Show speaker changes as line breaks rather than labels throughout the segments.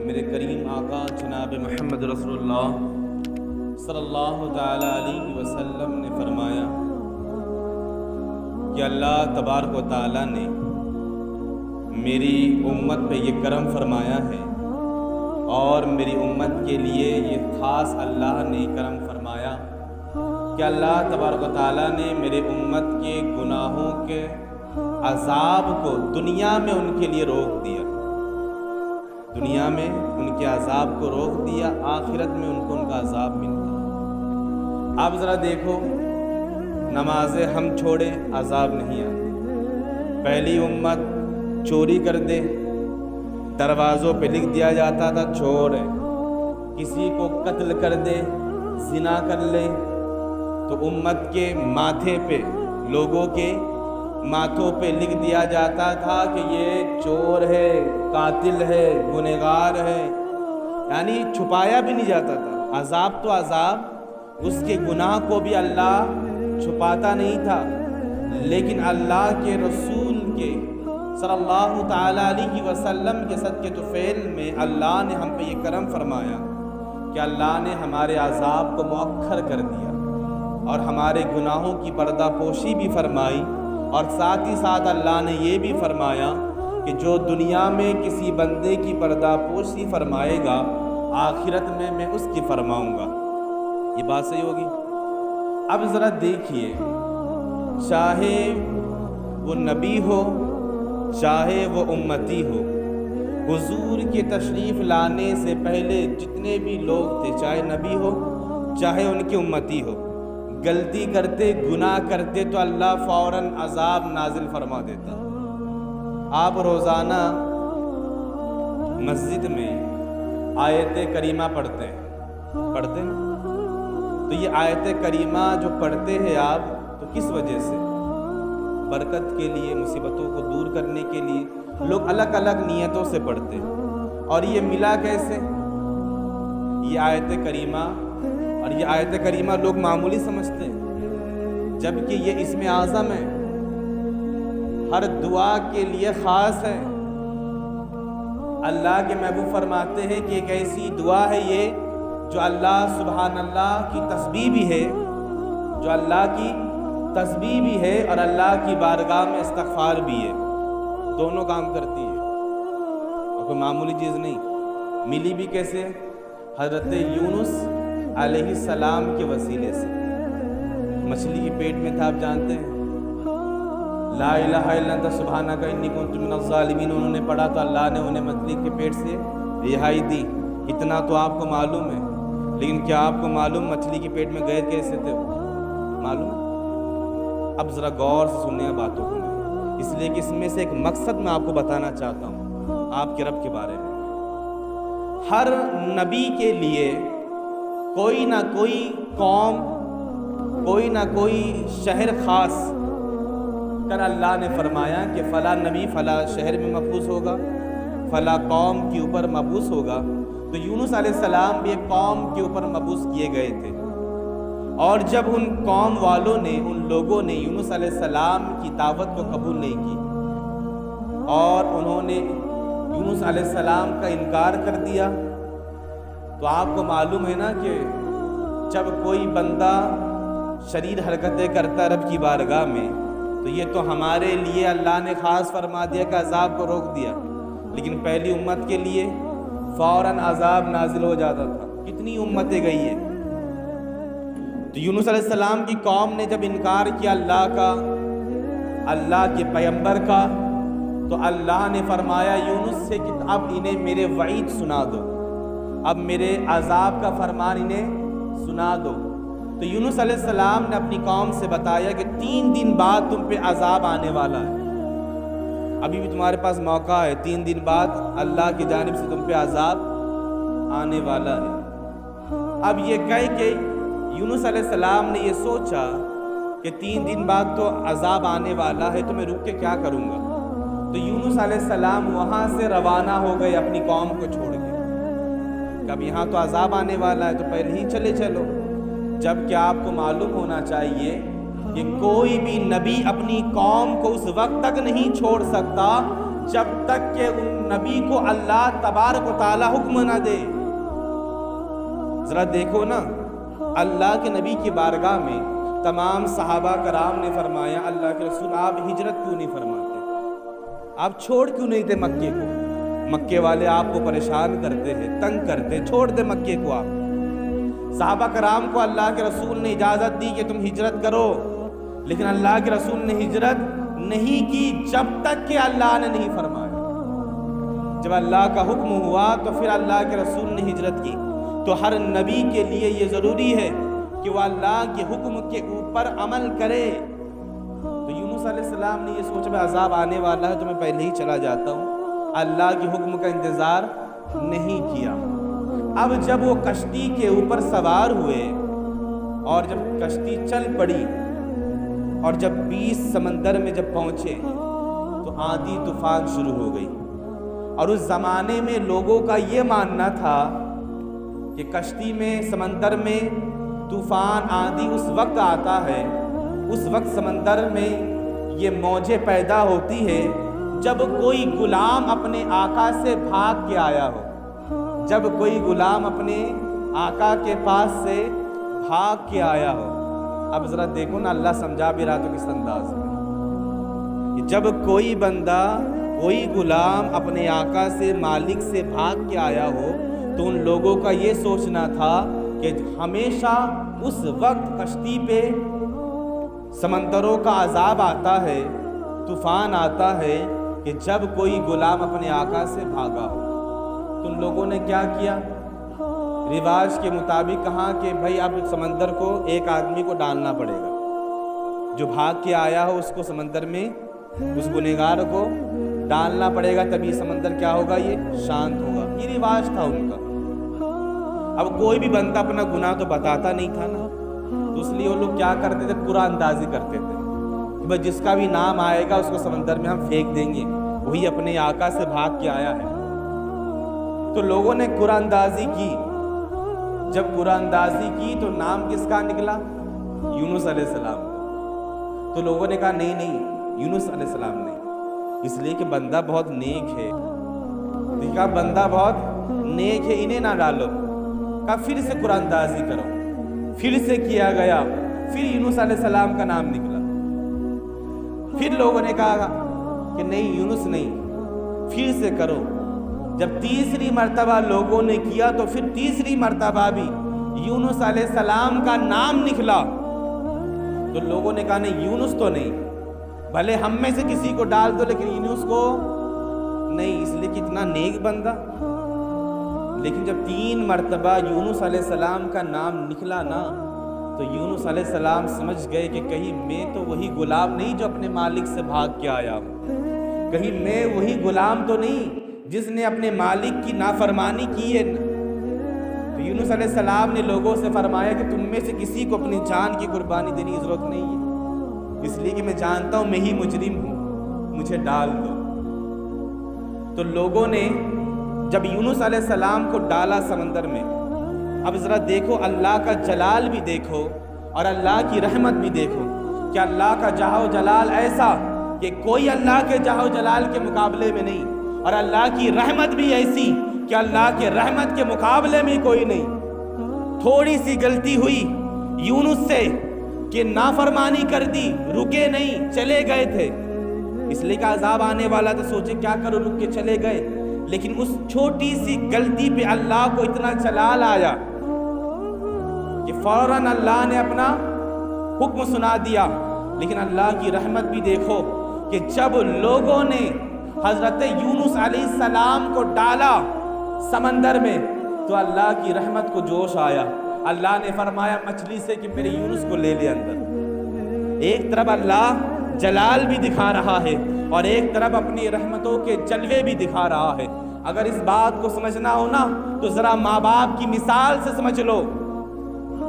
میرے کریم آقا جناب محمد رسول اللہ صلی اللہ تعالیٰ علیہ وسلم نے فرمایا کہ اللہ تبارک و تعالیٰ نے میری امت پہ یہ کرم فرمایا ہے اور میری امت کے لیے یہ خاص اللہ نے کرم فرمایا کہ اللہ تبارک و تعالیٰ نے میرے امت کے گناہوں کے عذاب کو دنیا میں ان کے لیے روک دیا، دنیا میں ان کے عذاب کو روک دیا، آخرت میں ان کو ان کا عذاب ملتا۔ آپ ذرا دیکھو، نمازیں ہم چھوڑیں عذاب نہیں آتے۔ پہلی امت چوری کر دے، دروازوں پہ لکھ دیا جاتا تھا چور ہے۔ کسی کو قتل کر دے، زنا کر لے تو امت کے ماتھے پہ، لوگوں کے ماتھوں پہ لکھ دیا جاتا تھا کہ یہ چور ہے، قاتل ہے، گنہگار ہے، یعنی چھپایا بھی نہیں جاتا تھا۔ عذاب تو عذاب، اس کے گناہ کو بھی اللہ چھپاتا نہیں تھا، لیکن اللہ کے رسول کے صلی اللہ تعالیٰ علیہ وسلم کے صدقے طفیل میں اللہ نے ہم پہ یہ کرم فرمایا کہ اللہ نے ہمارے عذاب کو مؤخر کر دیا اور ہمارے گناہوں کی پردہ پوشی بھی فرمائی، اور ساتھ ہی ساتھ اللہ نے یہ بھی فرمایا کہ جو دنیا میں کسی بندے کی پردہ پوشی فرمائے گا، آخرت میں اس کی فرماؤں گا۔ یہ بات صحیح ہوگی؟ اب ذرا دیکھیے، چاہے وہ نبی ہو، چاہے وہ امتی ہو، حضور کے تشریف لانے سے پہلے جتنے بھی لوگ تھے، چاہے نبی ہو چاہے ان کی امتی ہو، غلطی کرتے، گناہ کرتے تو اللہ فوراً عذاب نازل فرما دیتا۔ آپ روزانہ مسجد میں آیت کریمہ پڑھتے ہیں تو یہ آیت کریمہ جو پڑھتے ہیں آپ، تو کس وجہ سے؟ برکت کے لیے، مصیبتوں کو دور کرنے کے لیے لوگ الگ الگ نیتوں سے پڑھتے ہیں۔ اور یہ ملا کیسے؟ یہ آیت کریمہ، اور یہ آیت کریمہ لوگ معمولی سمجھتے ہیں، جبکہ یہ اسم اعظم ہے، ہر دعا کے لیے خاص ہے۔ اللہ کے محبوب فرماتے ہیں کہ ایک ایسی دعا ہے یہ جو اللہ سبحان اللہ کی تسبیح بھی ہے، جو اللہ کی تسبیح بھی ہے اور اللہ کی بارگاہ میں استغفار بھی ہے، دونوں کام کرتی ہے، اور کوئی معمولی چیز نہیں۔ ملی بھی کیسے؟ حضرت یونس علیہ السلام کے وسیلے سے۔ مچھلی کے پیٹ میں تھا، آپ جانتے ہیں، لا الہ الا انت سبحانک انی کنت من الظالمین، انہوں نے پڑھا تو اللہ نے انہیں مچھلی کے پیٹ سے رہائی دی۔ اتنا تو آپ کو معلوم ہے، لیکن کیا آپ کو معلوم مچھلی کے پیٹ میں گئے کیسے تھے؟ معلوم؟ اب ذرا غور سے سننے باتوں کو، اس لیے کہ اس میں سے ایک مقصد میں آپ کو بتانا چاہتا ہوں آپ کے رب کے بارے میں۔ ہر نبی کے لیے کوئی نہ کوئی قوم، کوئی نہ کوئی شہر خاص کر اللہ نے فرمایا کہ فلاں نبی فلاں شہر میں مبعوث ہوگا، فلاں قوم کے اوپر مبعوث ہوگا۔ تو یونس علیہ السلام بھی ایک قوم کے اوپر مبعوث کیے گئے تھے، اور جب ان قوم والوں نے، ان لوگوں نے یونس علیہ السلام کی دعوت کو قبول نہیں کی اور انہوں نے یونس علیہ السلام کا انکار کر دیا، تو آپ کو معلوم ہے نا کہ جب کوئی بندہ شریر حرکتیں کرتا رب کی بارگاہ میں، تو یہ تو ہمارے لیے اللہ نے خاص فرما دیا کہ عذاب کو روک دیا، لیکن پہلی امت کے لیے فوراً عذاب نازل ہو جاتا تھا۔ کتنی امتیں گئی ہیں۔ تو یونس علیہ السلام کی قوم نے جب انکار کیا اللہ کا، اللہ کے پیغمبر کا، تو اللہ نے فرمایا یونس سے کہ اب انہیں میرے وعید سنا دو، اب میرے عذاب کا فرمان انہیں سنا دو۔ تو یونس علیہ السلام نے اپنی قوم سے بتایا کہ 3 دن بعد تم پہ عذاب آنے والا ہے، ابھی بھی تمہارے پاس موقع ہے، 3 دن بعد اللہ کی جانب سے تم پہ عذاب آنے والا ہے۔ اب یہ کہہ کے یونس علیہ السلام نے یہ سوچا کہ 3 دن بعد تو عذاب آنے والا ہے، تو میں رک کے کیا کروں گا؟ تو یونس علیہ السلام وہاں سے روانہ ہو گئے اپنی قوم کو چھوڑ کے، کہ اب یہاں تو عذاب آنے والا ہے تو پہلے ہی چلے چلو۔ جبکہ آپ کو معلوم ہونا چاہیے کہ کوئی بھی نبی اپنی قوم کو اس وقت تک نہیں چھوڑ سکتا جب تک کہ ان نبی کو اللہ تبارک و تعالی حکم نہ دے۔ ذرا دیکھو نا، اللہ کے نبی کی بارگاہ میں تمام صحابہ کرام نے فرمایا اللہ کے رسول آپ ہجرت کیوں نہیں فرماتے، آپ چھوڑ کیوں نہیں تھے مکے کو، مکے والے آپ کو پریشان کرتے ہیں، تنگ کرتے، چھوڑ دے مکے کو۔ آپ صحابہ کرام کو اللہ کے رسول نے اجازت دی کہ تم ہجرت کرو، لیکن اللہ کے رسول نے ہجرت نہیں کی جب تک کہ اللہ نے نہیں فرمایا۔ جب اللہ کا حکم ہوا تو پھر اللہ کے رسول نے ہجرت کی۔ تو ہر نبی کے لیے یہ ضروری ہے کہ وہ اللہ کے حکم کے اوپر عمل کرے۔ تو یونس علیہ السلام نے یہ سوچا میں عذاب آنے والا ہے تو میں پہلے ہی چلا جاتا ہوں، اللہ کے حکم کا انتظار نہیں کیا۔ اب جب وہ کشتی کے اوپر سوار ہوئے اور جب کشتی چل پڑی اور جب بیچ سمندر میں جب پہنچے تو آندھی طوفان شروع ہو گئی۔ اور اس زمانے میں لوگوں کا یہ ماننا تھا کہ کشتی میں، سمندر میں طوفان آندھی اس وقت آتا ہے، اس وقت سمندر میں یہ موجیں پیدا ہوتی ہے جب کوئی غلام اپنے آقا سے بھاگ کے آیا ہو، جب کوئی غلام اپنے آقا کے پاس سے بھاگ کے آیا ہو۔ اب ذرا دیکھو نا، اللہ سمجھا بھی رہا تو کس انداز میں کہ جب کوئی بندہ، کوئی غلام اپنے آقا سے، مالک سے بھاگ کے آیا ہو تو ان لوگوں کا یہ سوچنا تھا کہ ہمیشہ اس وقت کشتی پہ سمندروں کا عذاب آتا ہے، طوفان آتا ہے کہ جب کوئی غلام اپنے آقا سے بھاگا ہو۔ تو ان لوگوں نے کیا کیا؟ رواج کے مطابق کہا کہ بھائی اب سمندر کو ایک آدمی کو ڈالنا پڑے گا، جو بھاگ کے آیا ہو اس کو سمندر میں، اس گنہگار کو ڈالنا پڑے گا، تبھی سمندر کیا ہوگا، یہ شانت ہوگا۔ یہ رواج تھا ان کا۔ اب کوئی بھی بندہ اپنا گناہ تو بتاتا نہیں تھا نا، تو اس لیے وہ لوگ کیا کرتے تھے، قرآن اندازی کرتے تھے کہ بھائی جس کا بھی نام آئے گا اس کو سمندر میں ہم پھینک دیں گے، وہی اپنے آقا سے بھاگ کے آیا ہے۔ تو لوگوں نے قرآن اندازی کی۔ جب قرآن اندازی کی تو نام کس کا نکلا؟ یونس علیہ السلام کا۔ تو لوگوں نے کہا نہیں نہیں، یونس علیہ السلام نہیں، اس لیے کہ بندہ بہت نیک ہے۔ دیکھا بندہ بہت نیک ہے، انہیں نہ ڈالو۔ کہا پھر سے قرآن اندازی کرو، پھر سے کیا گیا، پھر یونس علیہ السلام کا نام نکلا۔ پھر لوگوں نے کہا کہ نہیں یونس نہیں، پھر سے کرو۔ جب تیسری مرتبہ لوگوں نے کیا تو پھر تیسری مرتبہ بھی یونس علیہ السلام کا نام نکلا۔ تو لوگوں نے کہا نہیں یونس تو نہیں، بھلے ہم میں سے کسی کو ڈال دو لیکن یونس کو نہیں، اس لیے کہ اتنا نیک بندہ۔ لیکن جب 3 مرتبہ یونس علیہ السلام کا نام نکلا نا تو یونس علیہ السلام سمجھ گئے کہ کہیں میں تو وہی غلام نہیں جو اپنے مالک سے بھاگ کے آیا ہوں، کہیں میں وہی غلام تو نہیں جس نے اپنے مالک کی نافرمانی کی ہے۔ تو یونس علیہ السلام نے لوگوں سے فرمایا کہ تم میں سے کسی کو اپنی جان کی قربانی دینے کی ضرورت نہیں ہے، اس لیے کہ میں جانتا ہوں میں ہی مجرم ہوں، مجھے ڈال دو۔ تو لوگوں نے جب یونس علیہ السلام کو ڈالا سمندر میں، اب ذرا دیکھو اللہ کا جلال بھی دیکھو اور اللہ کی رحمت بھی دیکھو کہ اللہ کا جاہ و جلال ایسا کہ کوئی اللہ کے جاہ و جلال کے مقابلے میں نہیں، اور اللہ کی رحمت بھی ایسی کہ اللہ کے رحمت کے مقابلے میں کوئی نہیں۔ تھوڑی سی غلطی ہوئی یونس سے کہ نافرمانی کر دی، رکے نہیں، چلے گئے تھے، اس لیے کہ عذاب آنے والا تو سوچے کیا کرو، رک کے چلے گئے، لیکن اس چھوٹی سی غلطی پہ اللہ کو اتنا جلال آیا کہ فوراً اللہ نے اپنا حکم سنا دیا۔ لیکن اللہ کی رحمت بھی دیکھو کہ جب لوگوں نے حضرت یونس علیہ السلام کو ڈالا سمندر میں تو اللہ کی رحمت کو جوش آیا۔ اللہ نے فرمایا مچھلی سے کہ میرے یونس کو لے لے اندر۔ ایک طرف اللہ جلال بھی دکھا رہا ہے اور ایک طرف اپنی رحمتوں کے جلوے بھی دکھا رہا ہے۔ اگر اس بات کو سمجھنا ہو نا تو ذرا ماں باپ کی مثال سے سمجھ لو۔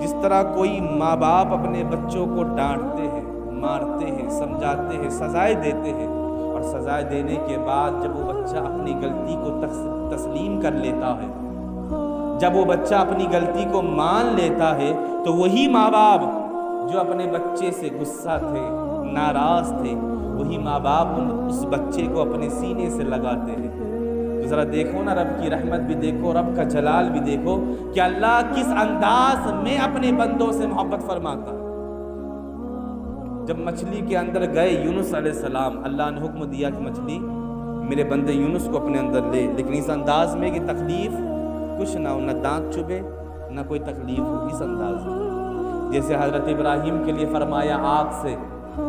جس طرح کوئی ماں باپ اپنے بچوں کو ڈانٹتے ہیں، مارتے ہیں، سمجھاتے ہیں، سزائیں دیتے ہیں، اور سزائیں دینے کے بعد جب وہ بچہ اپنی غلطی کو تسلیم کر لیتا ہے، جب وہ بچہ اپنی غلطی کو مان لیتا ہے، تو وہی ماں باپ جو اپنے بچے سے غصہ تھے، ناراض تھے، وہی ماں باپ اس بچے کو اپنے سینے سے لگاتے ہیں۔ تو ذرا دیکھو نا، رب کی رحمت بھی دیکھو، رب کا جلال بھی دیکھو کہ اللہ کس انداز میں اپنے بندوں سے محبت فرماتا ہے۔ جب مچھلی کے اندر گئے یونس علیہ السلام، اللہ نے حکم دیا کہ مچھلی میرے بندے یونس کو اپنے اندر لے، لیکن اس انداز میں کہ تکلیف کچھ نہ ہو، نہ دانت چبھے نہ کوئی تکلیف ہو، اس انداز میں۔ جیسے حضرت ابراہیم کے لیے فرمایا آگ سے،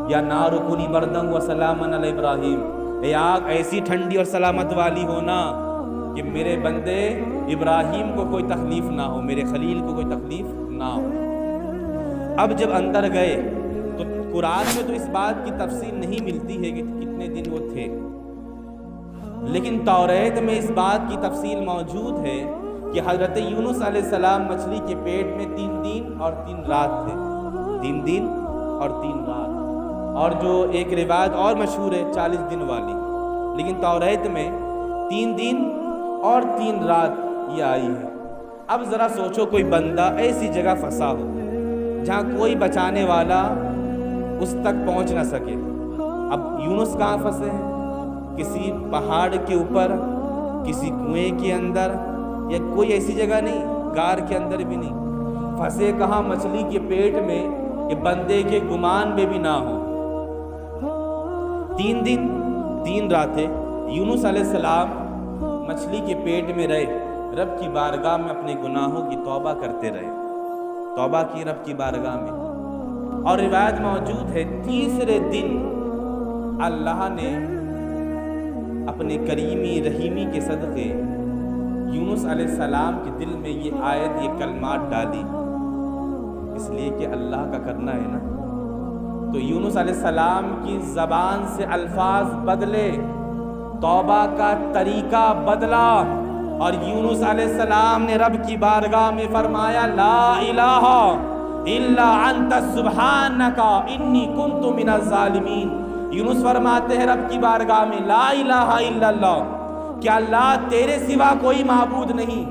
یا نار کونی بردن و سلاما علی ابراہیم، اے آگ ایسی ٹھنڈی اور سلامت والی ہونا کہ میرے بندے ابراہیم کو کوئی تکلیف نہ ہو، میرے خلیل کو کوئی تکلیف نہ ہو۔ اب جب اندر گئے تو قرآن میں تو اس بات کی تفصیل نہیں ملتی ہے کہ کتنے دن وہ تھے، لیکن توریت میں اس بات کی تفصیل موجود ہے کہ حضرت یونس علیہ السلام مچھلی کے پیٹ میں 3 دن اور 3 رات تھے، 3 دن اور 3 رات۔ اور جو ایک روایت اور مشہور ہے 40 دن والی، لیکن توریت میں 3 دن اور 3 رات یہ آئی ہے۔ اب ذرا سوچو، کوئی بندہ ایسی جگہ پھنسا ہو جہاں کوئی بچانے والا اس تک پہنچ نہ سکے۔ اب یونس کہاں پھنسے ہیں؟ کسی پہاڑ کے اوپر، کسی کنویں کے اندر، یا کوئی ایسی جگہ نہیں، غار کے اندر بھی نہیں، پھنسے کہاں؟ مچھلی کے پیٹ میں، کہ بندے کے گمان میں بھی نہ ہو۔ 3 دن 3 راتیں یونس علیہ السلام مچھلی کے پیٹ میں رہے، رب کی بارگاہ میں اپنے گناہوں کی توبہ کرتے رہے، توبہ کی رب کی بارگاہ میں۔ اور روایت موجود ہے تیسرے دن اللہ نے اپنے کریمی رحیمی کے صدقے یونس علیہ السلام کے دل میں یہ آیت، یہ کلمات ڈالی، اس لیے کہ اللہ کا کرنا ہے نا۔ تو یونس علیہ السلام کی زبان سے الفاظ بدلے، توبہ کا طریقہ بدلا، اور یونس علیہ السلام نے رب کی بارگاہ میں فرمایا لا الہ الا انت سبحانک انی کنت من الظالمین۔ یونس فرماتے ہیں رب کی بارگاہ میں لا الہ الا اللہ، کہ اللہ تیرے سوا کوئی معبود نہیں،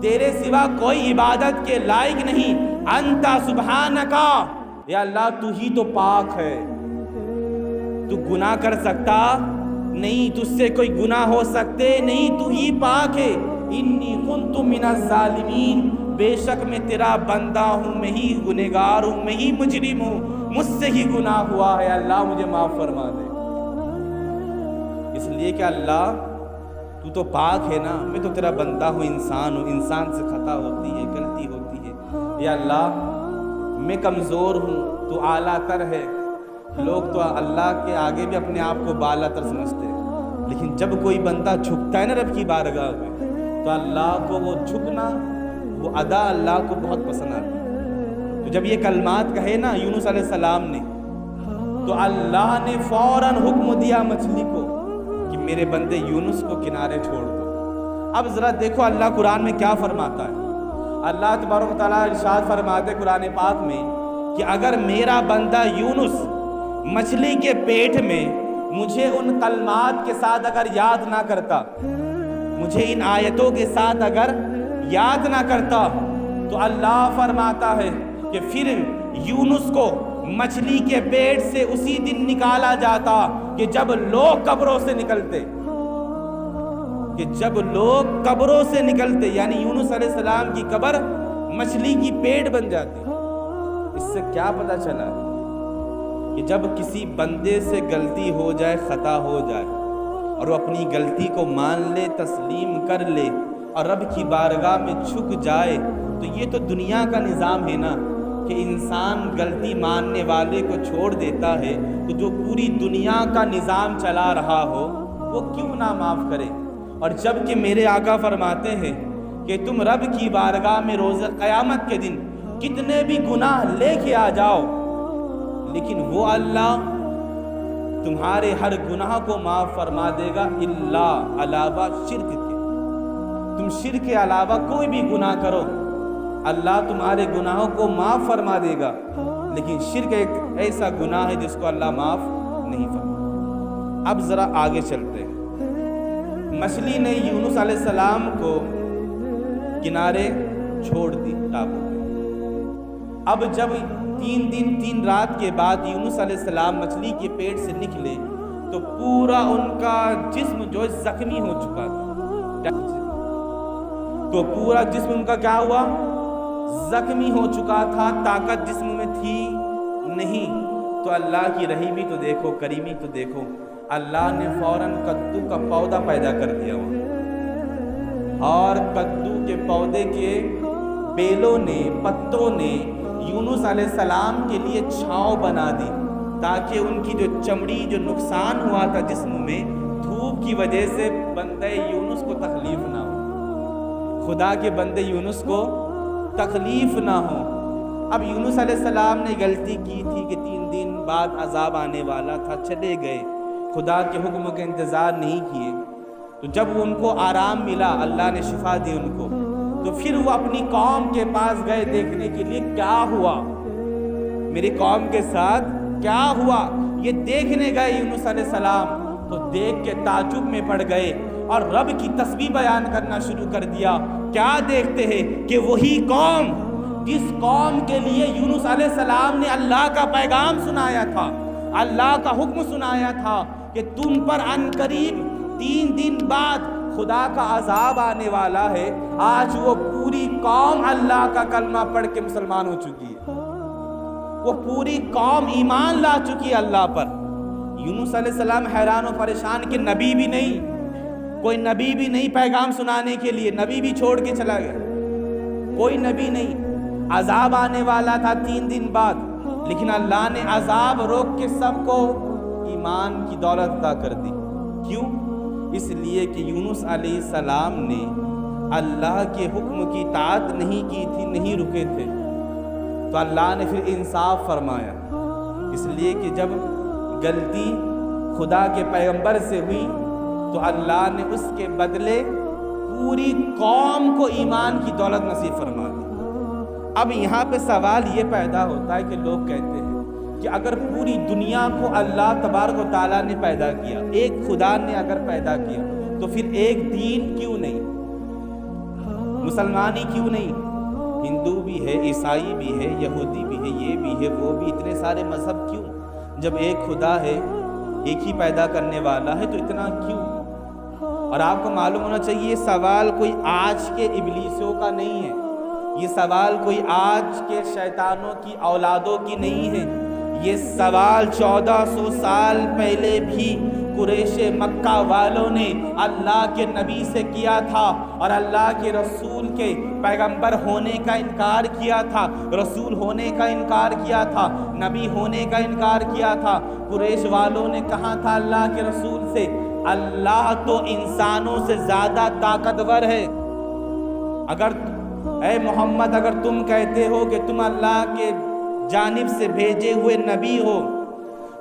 تیرے سوا کوئی عبادت کے لائق نہیں، انت سبحانک، یا اللہ تو ہی تو پاک ہے، تو گناہ کر سکتا نہیں، تجھ سے کوئی گناہ ہو سکتے نہیں، تو ہی پاک ہے، انی کنت من الظالمین، بے شک میں تیرا بندہ ہوں، میں ہی گنہگار ہوں، میں ہی مجرم ہوں، مجھ سے ہی گناہ ہوا ہے، اللہ مجھے معاف فرما دے۔ اس لیے کہ اللہ تو پاک ہے نا، میں تو تیرا بندہ ہوں، انسان ہوں، انسان سے خطا ہوتی ہے، غلطی ہوتی ہے، یا اللہ میں کمزور ہوں، تو اعلیٰ تر ہے۔ لوگ تو اللہ کے آگے بھی اپنے آپ کو بالا تر سمجھتے ہیں، لیکن جب کوئی بندہ جھکتا ہے نا رب کی بارگاہ میں، تو اللہ کو وہ جھکنا، وہ ادا اللہ کو بہت پسند آتی ہے۔ تو جب یہ کلمات کہے نا یونس علیہ السلام نے، تو اللہ نے فوراً حکم دیا مچھلی کو کہ میرے بندے یونس کو کنارے چھوڑ دو۔ اب ذرا دیکھو اللہ قرآن میں کیا فرماتا ہے۔ اللہ تبارک و تعالیٰ ارشاد فرماتے قرآن پاک میں کہ اگر میرا بندہ یونس مچھلی کے پیٹ میں مجھے ان کلمات کے ساتھ اگر یاد نہ کرتا، مجھے ان آیتوں کے ساتھ اگر یاد نہ کرتا، تو اللہ فرماتا ہے کہ پھر یونس کو مچھلی کے پیٹ سے اسی دن نکالا جاتا کہ جب لوگ قبروں سے نکلتے، کہ جب لوگ قبروں سے نکلتے، یعنی یونس علیہ السلام کی قبر مچھلی کی پیٹ بن جاتی۔ اس سے کیا پتہ چلا کہ جب کسی بندے سے غلطی ہو جائے، خطا ہو جائے، اور وہ اپنی غلطی کو مان لے، تسلیم کر لے، اور رب کی بارگاہ میں جھک جائے، تو یہ تو دنیا کا نظام ہے نا، کہ انسان غلطی ماننے والے کو چھوڑ دیتا ہے، تو جو پوری دنیا کا نظام چلا رہا ہو وہ کیوں نہ معاف کرے۔ اور جب کہ میرے آقا فرماتے ہیں کہ تم رب کی بارگاہ میں روز قیامت کے دن کتنے بھی گناہ لے کے آ جاؤ، لیکن وہ اللہ تمہارے ہر گناہ کو معاف فرما دے گا، اللہ علاوہ شرک کے۔ تم شرک کے علاوہ کوئی بھی گناہ کرو، اللہ تمہارے گناہوں کو معاف فرما دے گا، لیکن شرک ایک ایسا گناہ ہے جس کو اللہ معاف نہیں فرما۔ اب ذرا آگے چلتے ہیں۔ مچھلی نے یونس علیہ السلام کو کنارے چھوڑ دی ٹاپو پہ۔ اب جب 3 دن 3 رات کے بعد یونس علیہ السلام مچھلی کے پیٹ سے نکلے تو پورا ان کا جسم جو زخمی ہو چکا تھا، تو پورا جسم ان کا کیا ہوا؟ زخمی ہو چکا تھا، طاقت جسم میں تھی نہیں۔ تو اللہ کی رحیمی تو دیکھو، کریمی تو دیکھو، اللہ نے فوراً کدو کا پودا پیدا کر دیا اور کدو کے پودے کے بیلوں نے، پتوں نے یونس علیہ السلام کے لیے چھاؤں بنا دی، تاکہ ان کی جو چمڑی جو نقصان ہوا تھا جسم میں دھوپ کی وجہ سے بندے یونس کو تکلیف نہ ہو، خدا کے بندے یونس کو تکلیف نہ ہو۔ اب یونس علیہ السلام نے غلطی کی تھی کہ 3 دن بعد عذاب آنے والا تھا، چلے گئے، خدا کے حکم کا انتظار نہیں کیے۔ تو جب ان کو آرام ملا، اللہ نے شفا دی ان کو، تو پھر وہ اپنی قوم کے پاس گئے دیکھنے کے لیے کیا ہوا، میری قوم کے ساتھ کیا ہوا، یہ دیکھنے گئے یونس علیہ السلام۔ تو دیکھ کے تعجب میں پڑ گئے اور رب کی تسبیح بیان کرنا شروع کر دیا۔ کیا دیکھتے ہیں کہ وہی قوم جس قوم کے لیے یونس علیہ السلام نے اللہ کا پیغام سنایا تھا، اللہ کا حکم سنایا تھا کہ تم پر عنقریب 3 دن بعد خدا کا عذاب آنے والا ہے، آج وہ پوری قوم اللہ کا کلمہ پڑھ کے مسلمان ہو چکی ہے، وہ پوری قوم ایمان لا چکی ہے اللہ پر۔ یونس علیہ السلام حیران و پریشان کہ نبی بھی نہیں، کوئی نبی بھی نہیں پیغام سنانے کے لیے، نبی بھی چھوڑ کے چلا گیا، کوئی نبی نہیں، عذاب آنے والا تھا 3 دن بعد، لیکن اللہ نے عذاب روک کے سب کو ایمان کی دولت عطا کر دی۔ کیوں؟ اس لیے کہ یونس علیہ السلام نے اللہ کے حکم کی اطاعت نہیں کی تھی، نہیں رکے تھے، تو اللہ نے پھر انصاف فرمایا۔ اس لیے کہ جب غلطی خدا کے پیغمبر سے ہوئی تو اللہ نے اس کے بدلے پوری قوم کو ایمان کی دولت نصیب فرما دی۔ اب یہاں پہ سوال یہ پیدا ہوتا ہے کہ لوگ کہتے ہیں کہ اگر پوری دنیا کو اللہ تبارک و تعالیٰ نے پیدا کیا، ایک خدا نے اگر پیدا کیا، تو پھر ایک دین کیوں نہیں؟ مسلمانی کیوں نہیں؟ ہندو بھی ہے، عیسائی بھی ہے، یہودی بھی ہے، یہ بھی ہے، وہ بھی، اتنے سارے مذہب کیوں؟ جب ایک خدا ہے، ایک ہی پیدا کرنے والا ہے، تو اتنا کیوں؟ اور آپ کو معلوم ہونا چاہیے یہ سوال کوئی آج کے ابلیسوں کا نہیں ہے، یہ سوال کوئی آج کے شیطانوں کی اولادوں کی نہیں ہے، یہ سوال 1400 سال پہلے بھی قریش مکہ والوں نے اللہ کے نبی سے کیا تھا، اور اللہ کے رسول کے پیغمبر ہونے کا انکار کیا تھا، رسول ہونے کا انکار کیا تھا، نبی ہونے کا انکار کیا تھا۔ قریش والوں نے کہا تھا اللہ کے رسول سے، اللہ تو انسانوں سے زیادہ طاقتور ہے، اگر اے محمد اگر تم کہتے ہو کہ تم اللہ کے جانب سے بھیجے ہوئے نبی ہو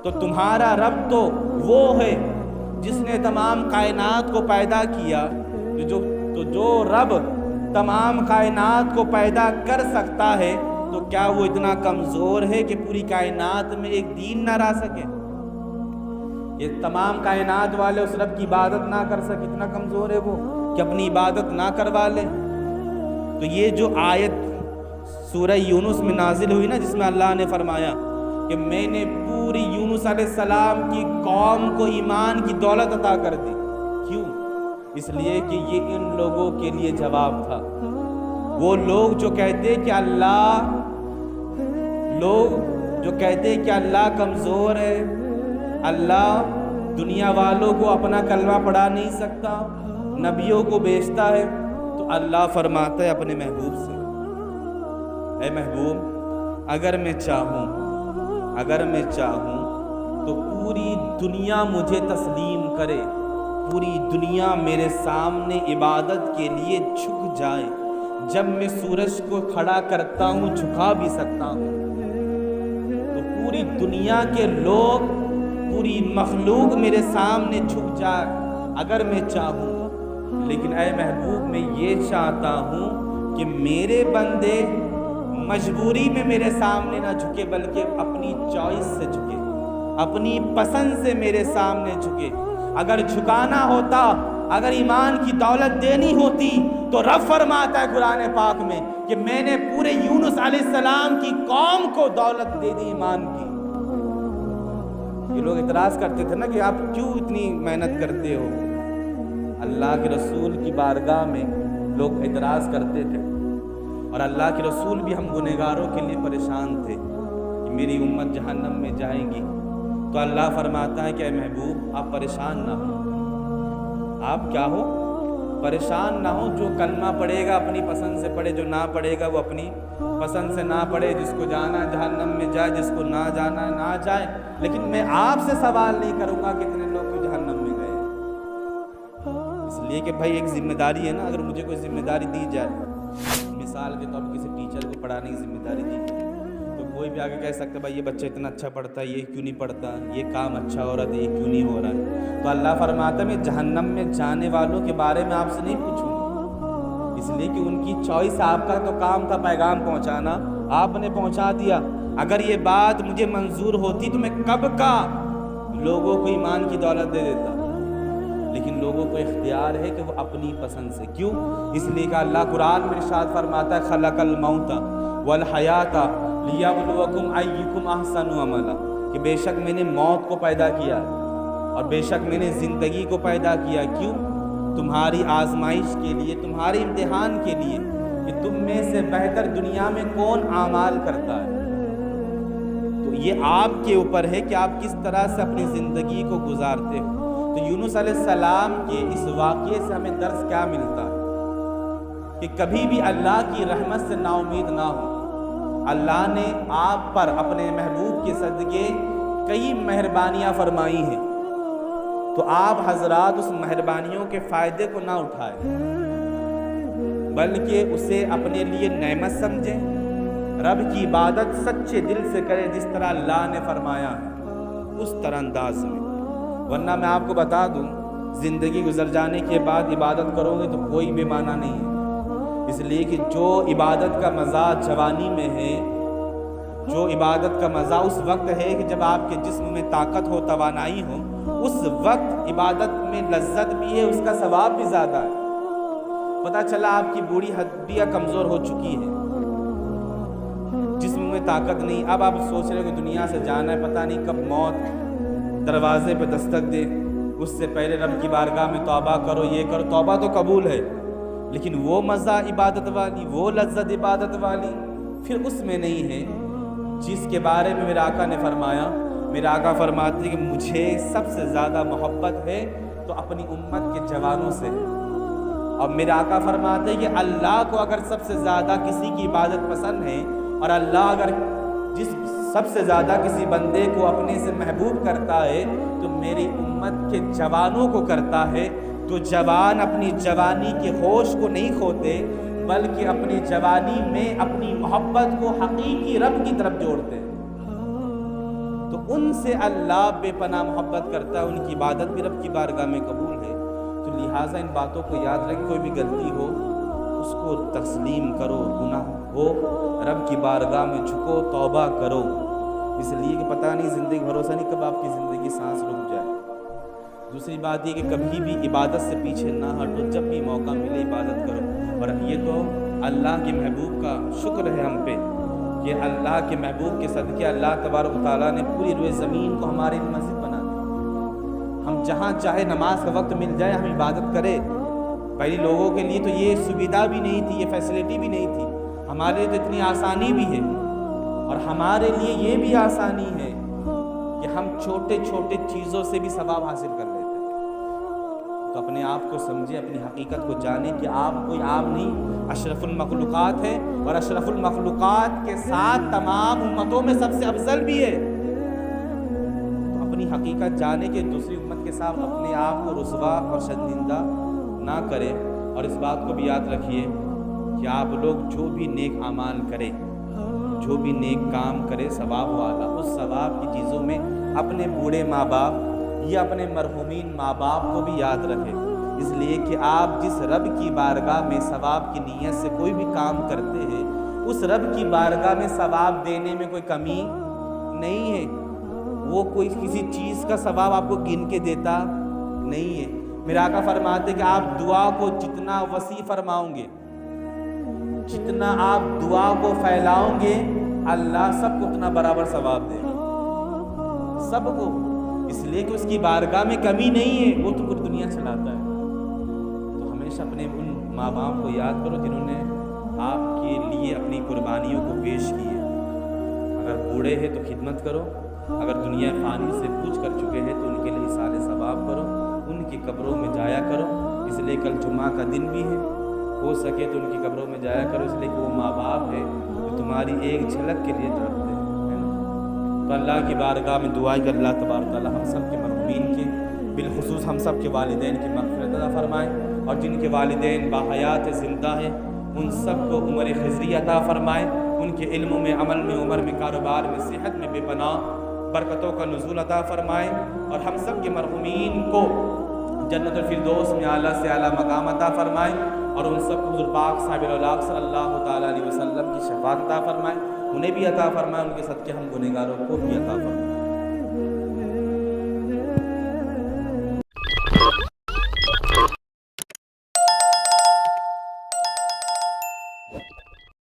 تو تمہارا رب تو وہ ہے جس نے تمام کائنات کو پیدا کیا، تو جو رب تمام کائنات کو پیدا کر سکتا ہے تو کیا وہ اتنا کمزور ہے کہ پوری کائنات میں ایک دین نہ لا سکے؟ یہ تمام کائنات والے اس رب کی عبادت نہ کر سکے، اتنا کمزور ہے وہ کہ اپنی عبادت نہ کروا لے؟ تو یہ جو آیت سورہ یونس میں نازل ہوئی نا، جس میں اللہ نے فرمایا کہ میں نے پوری یونس علیہ السلام کی قوم کو ایمان کی دولت عطا کر دی، کیوں؟ اس لیے کہ یہ ان لوگوں کے لیے جواب تھا۔ وہ لوگ جو کہتے کہ اللہ کمزور ہے، اللہ دنیا والوں کو اپنا کلمہ پڑھا نہیں سکتا، نبیوں کو بیچتا ہے، تو اللہ فرماتا ہے اپنے محبوب سے، اے محبوب اگر میں چاہوں تو پوری دنیا مجھے تسلیم کرے، پوری دنیا میرے سامنے عبادت کے لیے جھک جائے، جب میں سورج کو کھڑا کرتا ہوں جھکا بھی سکتا ہوں، تو پوری دنیا کے لوگ، پوری مخلوق میرے سامنے جھک جائے اگر میں چاہوں، لیکن اے محبوب میں یہ چاہتا ہوں کہ میرے بندے مجبوری میں میرے سامنے نہ جھکے، بلکہ اپنی چوائس سے جھکے، اپنی پسند سے میرے سامنے جھکے۔ اگر جھکانا ہوتا اگر ایمان کی دولت دینی ہوتی تو رب فرماتا ہے قرآن پاک میں کہ میں نے پورے یونس علیہ السلام کی قوم کو دولت دے دی ایمان کی۔ یہ لوگ اعتراض کرتے تھے نا کہ آپ کیوں اتنی محنت کرتے ہو، اللہ کے رسول کی بارگاہ میں لوگ اعتراض کرتے تھے، اور اللہ کے رسول بھی ہم گنہگاروں کے لیے پریشان تھے کہ میری امت جہنم میں جائے گی۔ تو اللہ فرماتا ہے کہ اے محبوب آپ پریشان نہ ہو، آپ کیا ہو، پریشان نہ ہو۔ جو کلمہ پڑھے گا اپنی پسند سے پڑھے، جو نہ پڑھے گا وہ اپنی پسند سے نہ پڑھے، جس کو جانا جہنم میں جائے، جس کو نہ جانا نہ جائے، لیکن میں آپ سے سوال نہیں کروں گا کتنے لوگ کو جہنم میں گئے۔ اس لیے کہ بھائی ایک ذمہ داری ہے نا، اگر مجھے کوئی ذمہ داری دی جائے، مثال کے طور پر کسی ٹیچر کو پڑھانے کی ذمہ داری دی جائے، تو کوئی بھی آگے کہہ سکتا ہے بھائی یہ بچہ اتنا اچھا پڑھتا ہے، یہ کیوں نہیں پڑھتا، یہ کام اچھا ہو رہا تھا، یہ کیوں نہیں ہو رہا ہے۔ تو اللہ فرماتا ہے میں جہنم میں جانے والوں کے بارے میں آپ سے نہیں پوچھوں گا، اس لیے کہ ان کی چوائس، آپ کا تو کام تھا پیغام پہنچانا، آپ نے پہنچا دیا۔ اگر یہ بات مجھے منظور ہوتی تو میں کب کا لوگوں کو ایمان کی دولت دے دیتا، لیکن لوگوں کو اختیار ہے کہ وہ اپنی پسند سے۔ کیوں؟ اس لیے کہ اللہ قرآن میں ارشاد فرماتا ہے خلق الموت والحیات لیبلوکم ایکم احسن عملا، کہ بے شک میں نے موت کو پیدا کیا اور بے شک میں نے زندگی کو پیدا کیا۔ کیوں؟ تمہاری آزمائش کے لیے، تمہارے امتحان کے لیے کہ تم میں سے بہتر دنیا میں کون اعمال کرتا ہے۔ تو یہ آپ کے اوپر ہے کہ آپ کس طرح سے اپنی زندگی کو گزارتے ہو۔ تو یونس علیہ السلام کے اس واقعے سے ہمیں درس کیا ملتا ہے کہ کبھی بھی اللہ کی رحمت سے نا امید نہ ہو۔ اللہ نے آپ پر اپنے محبوب کے صدقے کئی مہربانیاں فرمائی ہیں، تو آپ حضرات اس مہربانیوں کے فائدے کو نہ اٹھائیں، بلکہ اسے اپنے لیے نعمت سمجھیں، رب کی عبادت سچے دل سے کریں جس طرح اللہ نے فرمایا ہے اس طرح انداز میں۔ ورنہ میں آپ کو بتا دوں زندگی گزر جانے کے بعد عبادت کرو گے تو کوئی بھی معنی نہیں ہے، اس لیے کہ جو عبادت کا مزہ جوانی میں ہے، جو عبادت کا مزہ اس وقت ہے کہ جب آپ کے جسم میں طاقت ہو، توانائی ہو، اس وقت عبادت میں لذت بھی ہے، اس کا ثواب بھی زیادہ ہے۔ پتہ چلا آپ کی بوڑھی ہڈیاں کمزور ہو چکی ہے، جسم میں طاقت نہیں، اب آپ سوچ رہے ہو کہ دنیا سے جانا ہے، پتہ نہیں کب موت دروازے پہ دستک دے، اس سے پہلے رب کی بارگاہ میں توبہ کرو، یہ کرو۔ توبہ تو قبول ہے، لیکن وہ مزہ عبادت والی، وہ لذت عبادت والی پھر اس میں نہیں ہے جس کے بارے میں میرے آقا نے فرمایا۔ میرے آقا فرماتے ہیں کہ مجھے سب سے زیادہ محبت ہے تو اپنی امت کے جوانوں سے، اور میرے آقا فرماتے ہیں کہ اللہ کو اگر سب سے زیادہ کسی کی عبادت پسند ہے، اور اللہ اگر سب سے زیادہ کسی بندے کو اپنے سے محبوب کرتا ہے تو میری امت کے جوانوں کو کرتا ہے۔ تو جوان اپنی جوانی کے ہوش کو نہیں کھوتے، بلکہ اپنی جوانی میں اپنی محبت کو حقیقی رب کی طرف جوڑتے ہیں، تو ان سے اللہ بے پناہ محبت کرتا ہے، ان کی عبادت بھی رب کی بارگاہ میں قبول ہے۔ تو لہٰذا ان باتوں کو یاد رکھ، کوئی بھی غلطی ہو اس کو تسلیم کرو، گناہ ہو رب کی بارگاہ میں جھکو، توبہ کرو، اس لیے کہ پتہ نہیں زندگی، بھروسہ نہیں کب آپ کی زندگی سانس رک جائے۔ دوسری بات یہ کہ کبھی بھی عبادت سے پیچھے نہ ہٹو، جب بھی موقع ملے عبادت کرو۔ اور یہ تو اللہ کے محبوب کا شکر ہے ہم پہ کہ اللہ کے محبوب کے صدقے اللہ تبارک و تعالیٰ نے پوری روئے زمین کو ہمارے لیے مسجد بنا دی۔ ہم جہاں چاہے نماز کا وقت مل جائے ہم عبادت کریں۔ پہلے لوگوں کے لیے تو یہ سویدھا بھی نہیں تھی، یہ فیسلٹی بھی نہیں تھی، ہمارے لیے تو اتنی آسانی بھی ہے، اور ہمارے لیے یہ بھی آسانی ہے کہ ہم چھوٹے چھوٹے چیزوں سے بھی ثواب حاصل کر لیتے ہیں۔ تو اپنے آپ کو سمجھیں، اپنی حقیقت کو جانیں کہ آپ کوئی عام نہیں، اشرف المخلوقات ہے، اور اشرف المخلوقات کے ساتھ تمام امتوں میں سب سے افضل بھی ہے۔ تو اپنی حقیقت جانیں کہ دوسری امت کے ساتھ اپنے آپ کو رسوا اور شرمندہ نہ کریں، اور اس بات کو بھی یاد رکھیے کہ آپ لوگ جو بھی نیک اعمال کریں، جو بھی نیک کام کرے ثواب والا، اس ثواب کی چیزوں میں اپنے بوڑھے ماں باپ یا اپنے مرحومین ماں باپ کو بھی یاد رکھیں، اس لیے کہ آپ جس رب کی بارگاہ میں ثواب کی نیت سے کوئی بھی کام کرتے ہیں، اس رب کی بارگاہ میں ثواب دینے میں کوئی کمی نہیں ہے، وہ کوئی کسی چیز کا ثواب آپ کو گن کے دیتا نہیں ہے، میرا آقا فرماتے کہ آپ دعا کو جتنا وسیع فرماؤں گے، جتنا آپ دعا کو پھیلاؤں گے، اللہ سب کو اتنا برابر ثواب دے گا، سب کو، اس لیے کہ اس کی بارگاہ میں کمی نہیں ہے، وہ تو پوری دنیا چلاتا ہے۔ تو ہمیشہ اپنے ان ماں باپ کو یاد کرو جنہوں نے آپ کے لیے اپنی قربانیوں کو پیش کی ہے۔ اگر بوڑھے ہیں تو خدمت کرو، اگر دنیا فانی سے کوچ کر چکے ہیں تو ان کے لیے ایصال ثواب کرو، ان کی قبروں میں جایا کرو، اس لیے کل جمعہ کا دن بھی ہے، ہو سکے تو ان کی قبروں میں جایا کرو، اس لیے کہ وہ ماں باپ ہے جو تمہاری ایک جھلک کے لیے تڑپتے ہیں، ہے نا؟ تو اللہ کی بارگاہ میں دعا ہے کہ اللہ تبارک تعالیٰ ہم سب کے مرحومین کے، بالخصوص ہم سب کے والدین کی مغفرت عطا فرمائے، اور جن کے والدین باحیات زندہ ہیں ان سب کو عمر خضری عطا فرمائے، ان کے علم میں، عمل میں، عمر میں، کاروبار میں، صحت میں بے پناہ برکتوں کا نزول عطا فرمائے، اور ہم سب کے مرحومین کو جنت الفردوس میں اعلیٰ سے اعلیٰ مقام عطا فرمائے، اور ان سب کو حضور پاک صاحب الاولاق صلی اللہ تعالیٰ علیہ وسلم کی شفاعت عطا فرمائے، انہیں بھی عطا فرمائے، ان کے صدقے ہم گنہگاروں کو بھی عطا فرمائے۔